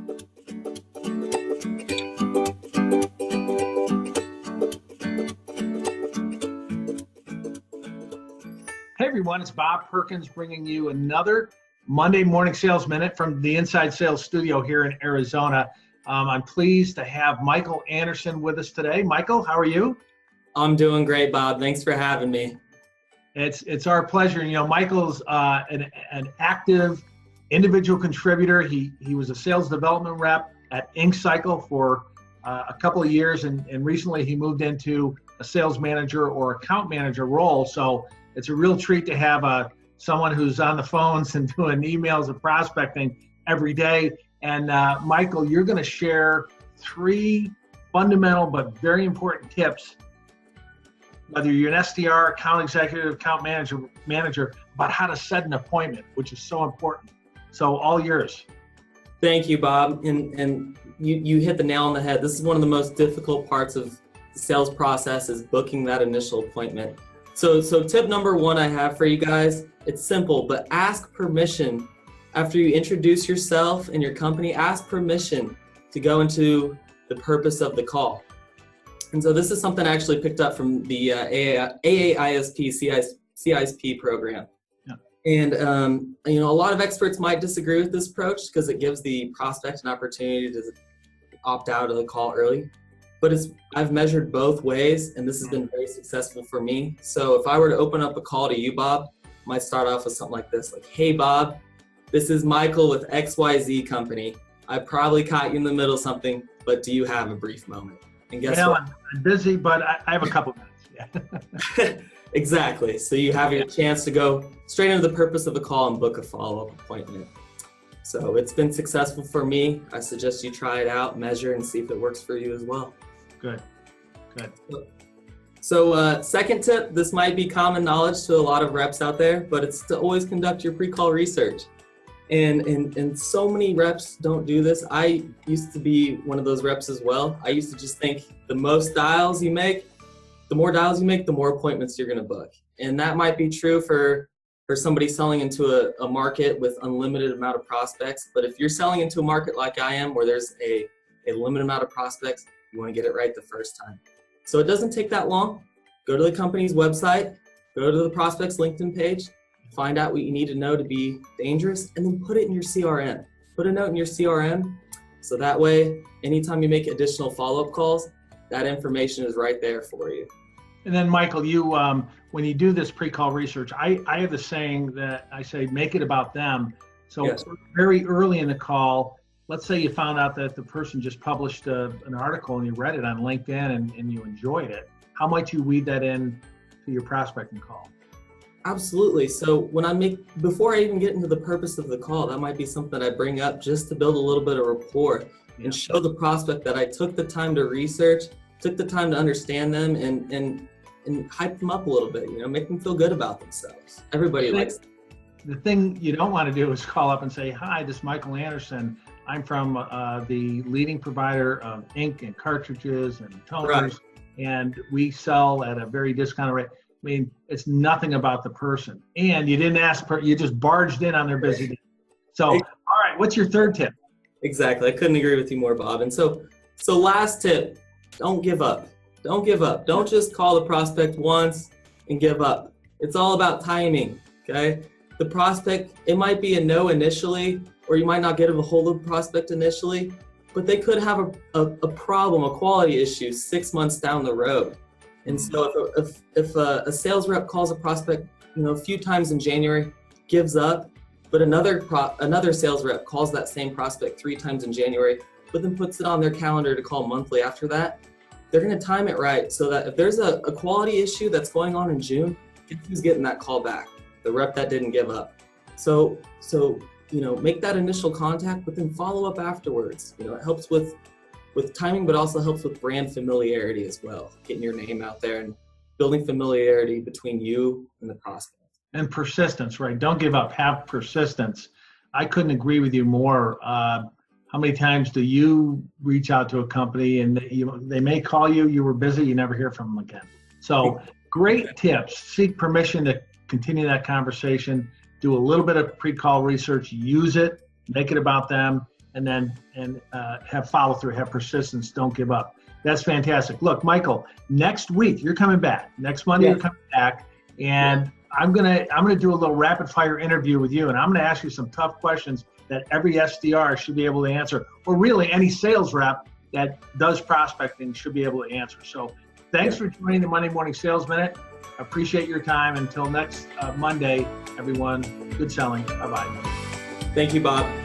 Hey everyone, it's Bob Perkins bringing you another Monday Morning Sales Minute from the Inside Sales Studio here in Arizona. I'm pleased to have Michael Anderson with us today. Michael, how are you? I'm doing great, Bob. Thanks for having me. It's our pleasure. You know, Michael's an active individual contributor. He was a sales development rep at InkCycle for a couple of years, and recently he moved into a sales manager or account manager role. So it's a real treat to have someone who's on the phones and doing emails and prospecting every day. And Michael, you're going to share 3 fundamental but very important tips, whether you're an SDR, account executive, account manager, about how to set an appointment, which is so important. So all yours. Thank you, Bob. And you hit the nail on the head. This is one of the most difficult parts of the sales process, is booking that initial appointment. So tip number 1 I have for you guys, it's simple, but ask permission. After you introduce yourself and your company, ask permission to go into the purpose of the call. And so this is something I actually picked up from the aa-isp CISP program. Yeah. And you know, a lot of experts might disagree with this approach because it gives the prospect an opportunity to opt out of the call early. But I've measured both ways, and this has been very successful for me. So if I were to open up a call to you, Bob, I might start off with something like this, like, hey, Bob, this is Michael with XYZ Company. I probably caught you in the middle of something, but do you have a brief moment? And guess what? I'm busy, but I have a couple minutes. Yeah. Exactly. So you have your chance to go straight into the purpose of the call and book a follow-up appointment. So it's been successful for me. I suggest you try it out, measure, and see if it works for you as well. Good. So second tip, this might be common knowledge to a lot of reps out there, but it's to always conduct your pre-call research. And so many reps don't do this. I used to be one of those reps as well. I used to just think the more dials you make, the more appointments you're going to book. And that might be true for somebody selling into a market with unlimited amount of prospects. But if you're selling into a market like I am, where there's a limited amount of prospects, you want to get it right the first time. So it doesn't take that long. Go to the company's website, go to the prospect's LinkedIn page, find out what you need to know to be dangerous, and then put it in your CRM. Put a note in your CRM, so that way, anytime you make additional follow-up calls, that information is right there for you. And then Michael, you when you do this pre-call research, I have the saying that I say, make it about them. So Yes. Very early in the call, let's say you found out that the person just published an article and you read it on LinkedIn and you enjoyed it. How might you weave that in to your prospecting call? Absolutely. So before I even get into the purpose of the call, that might be something I bring up just to build a little bit of rapport and show the prospect that I took the time to research, took the time to understand them, and hype them up a little bit, make them feel good about themselves. Everybody likes that. The thing you don't want to do is call up and say, hi, this is Michael Anderson. I'm from the leading provider of ink and cartridges and toners, right, and we sell at a very discounted rate. I mean, it's nothing about the person. And you didn't ask, you just barged in on their busy day. So, all right, what's your third tip? Exactly. I couldn't agree with you more, Bob. And so last tip, don't give up. Don't give up. Don't just call the prospect once and give up. It's all about timing, okay? The prospect, it might be a no initially, or you might not get a hold of the prospect initially, but they could have a problem, a quality issue 6 months down the road. And so if a sales rep calls a prospect, a few times in January, gives up, but another sales rep calls that same prospect 3 times in January, but then puts it on their calendar to call monthly after that, they're going to time it right so that if there's a quality issue that's going on in June, guess who's getting that call back? The rep that didn't give up. So make that initial contact, but then follow up afterwards. It helps with timing, but also helps with brand familiarity as well, getting your name out there and building familiarity between you and the prospect. And persistence, right? Don't give up. Have persistence. I couldn't agree with you more. How many times do you reach out to a company and they may call you, you were busy, you never hear from them again? So great tips. Seek permission to continue that conversation. Do a little bit of pre-call research. Use it. Make it about them. and then have follow through, have persistence, don't give up. That's fantastic. Look, Michael, next week you're coming back. Next Monday you're coming back, and I'm gonna do a little rapid fire interview with you, and I'm gonna ask you some tough questions that every SDR should be able to answer, or really any sales rep that does prospecting should be able to answer. So thanks for joining the Monday Morning Sales Minute. Appreciate your time. Until next Monday, everyone, good selling. Bye-bye. Thank you, Bob.